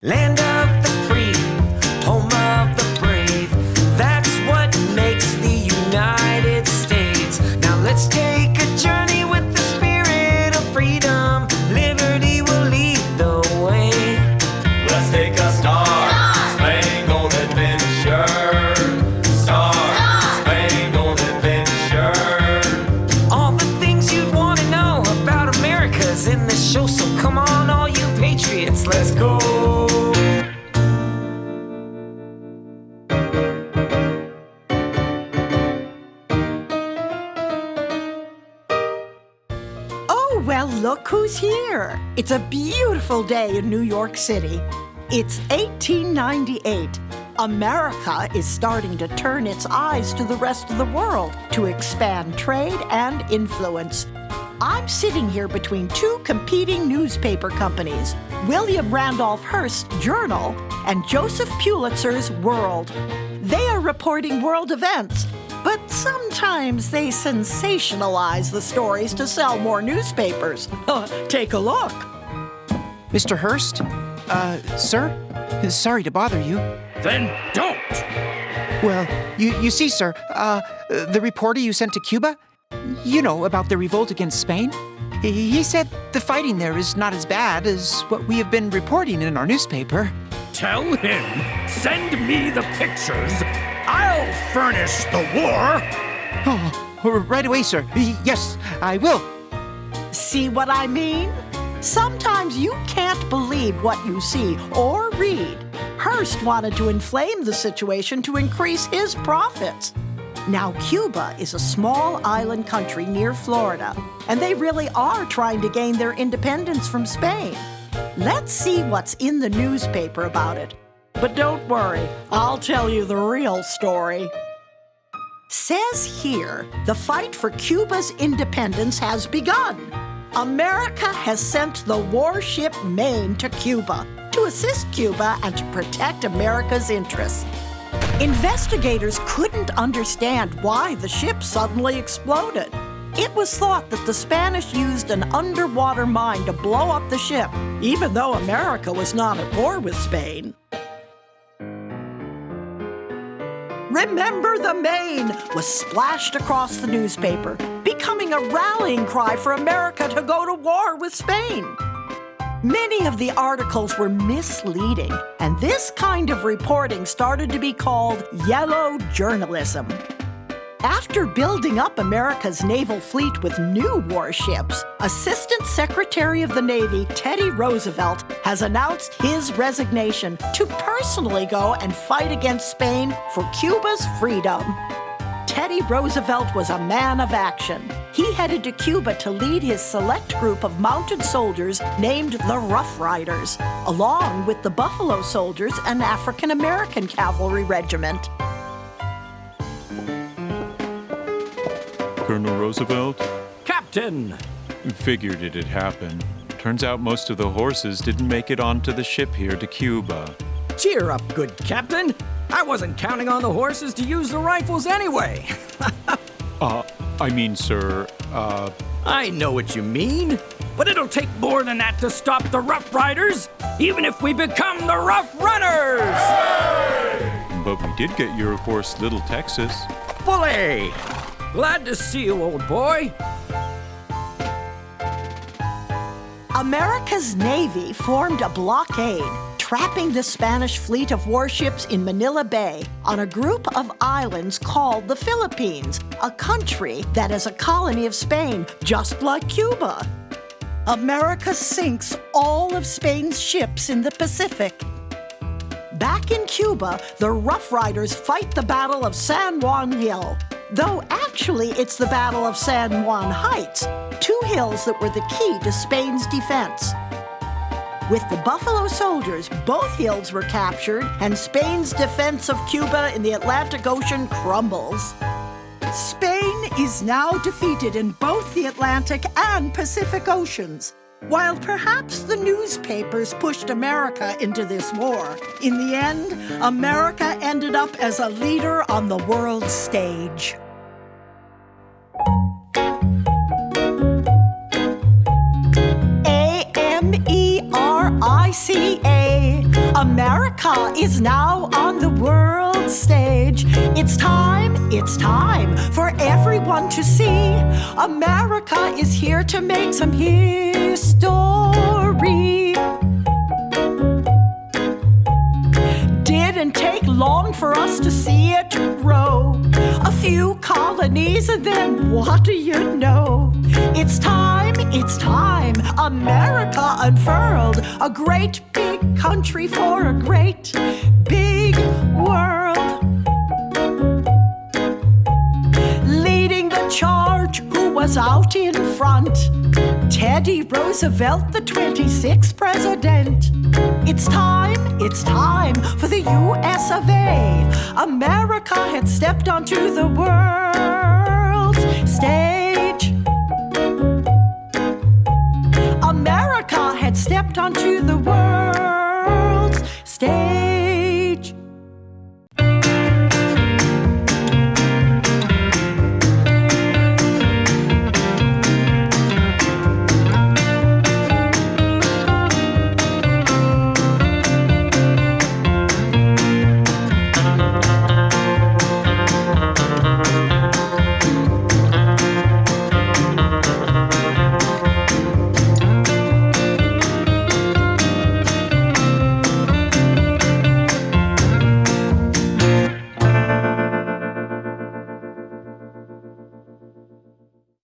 Land of the free, home of the brave. That's what makes the United States. Now let's take a journey with the spirit of freedom. Liberty will lead the way. Let's take a star-spangled adventure. Star-spangled adventure. All the things you'd want to know about America's in this show. So come on, all you patriots, let's go. Well, look who's here. It's a beautiful day in New York City. It's 1898. America is starting to turn its eyes to the rest of the world to expand trade and influence. I'm sitting here between two competing newspaper companies, William Randolph Hearst's Journal and Joseph Pulitzer's World. They are reporting world events, but sometimes they sensationalize the stories to sell more newspapers. Take a look. Mr. Hearst? Sir? Sorry to bother you. Then don't! Well, you see, sir, the reporter you sent to Cuba, you know, about the revolt against Spain, he said the fighting there is not as bad as what we have been reporting in our newspaper. Tell him, send me the pictures. I'll furnish the war. Oh, right away, sir. Yes, I will. See what I mean? Sometimes you can't believe what you see or read. Hearst wanted to inflame the situation to increase his profits. Now, Cuba is a small island country near Florida, and they really are trying to gain their independence from Spain. Let's see what's in the newspaper about it. But don't worry, I'll tell you the real story. Says here, the fight for Cuba's independence has begun. America has sent the warship Maine to Cuba to assist Cuba and to protect America's interests. Investigators couldn't understand why the ship suddenly exploded. It was thought that the Spanish used an underwater mine to blow up the ship, even though America was not at war with Spain. Remember the Maine was splashed across the newspaper, becoming a rallying cry for America to go to war with Spain. Many of the articles were misleading, and this kind of reporting started to be called yellow journalism. After building up America's naval fleet with new warships, Assistant Secretary of the Navy Teddy Roosevelt has announced his resignation to personally go and fight against Spain for Cuba's freedom. Teddy Roosevelt was a man of action. He headed to Cuba to lead his select group of mounted soldiers named the Rough Riders, along with the Buffalo Soldiers, an African-American cavalry regiment. Colonel Roosevelt? Captain! Figured it'd happen. Turns out most of the horses didn't make it onto the ship here to Cuba. Cheer up, good captain. I wasn't counting on the horses to use the rifles anyway. I mean, sir, I know what you mean, but it'll take more than that to stop the Rough Riders, even if we become the Rough Runners! but we did get your horse, Little Texas. Bully! Glad to see you, old boy. America's Navy formed a blockade, trapping the Spanish fleet of warships in Manila Bay on a group of islands called the Philippines, a country that is a colony of Spain, just like Cuba. America sinks all of Spain's ships in the Pacific. Back in Cuba, the Rough Riders fight the Battle of San Juan Hill, though actually it's the Battle of San Juan Heights, two hills that were the key to Spain's defense. With the Buffalo Soldiers, both hills were captured, and Spain's defense of Cuba in the Atlantic Ocean crumbles. Spain is now defeated in both the Atlantic and Pacific Oceans. While perhaps the newspapers pushed America into this war, in the end, America ended up as a leader on the world stage. AMERICA, America is now on the world stage. It's time for everyone to see. America is here to make some history. Didn't take long for us to see it grow. A few colonies and then what do you know? It's time, America unfurled. A great big country for a great big world. Leading the charge, who was out in front? Teddy Roosevelt, the 26th president. It's time for the US of A. America had stepped onto the world's stage. America had stepped onto the world's stage.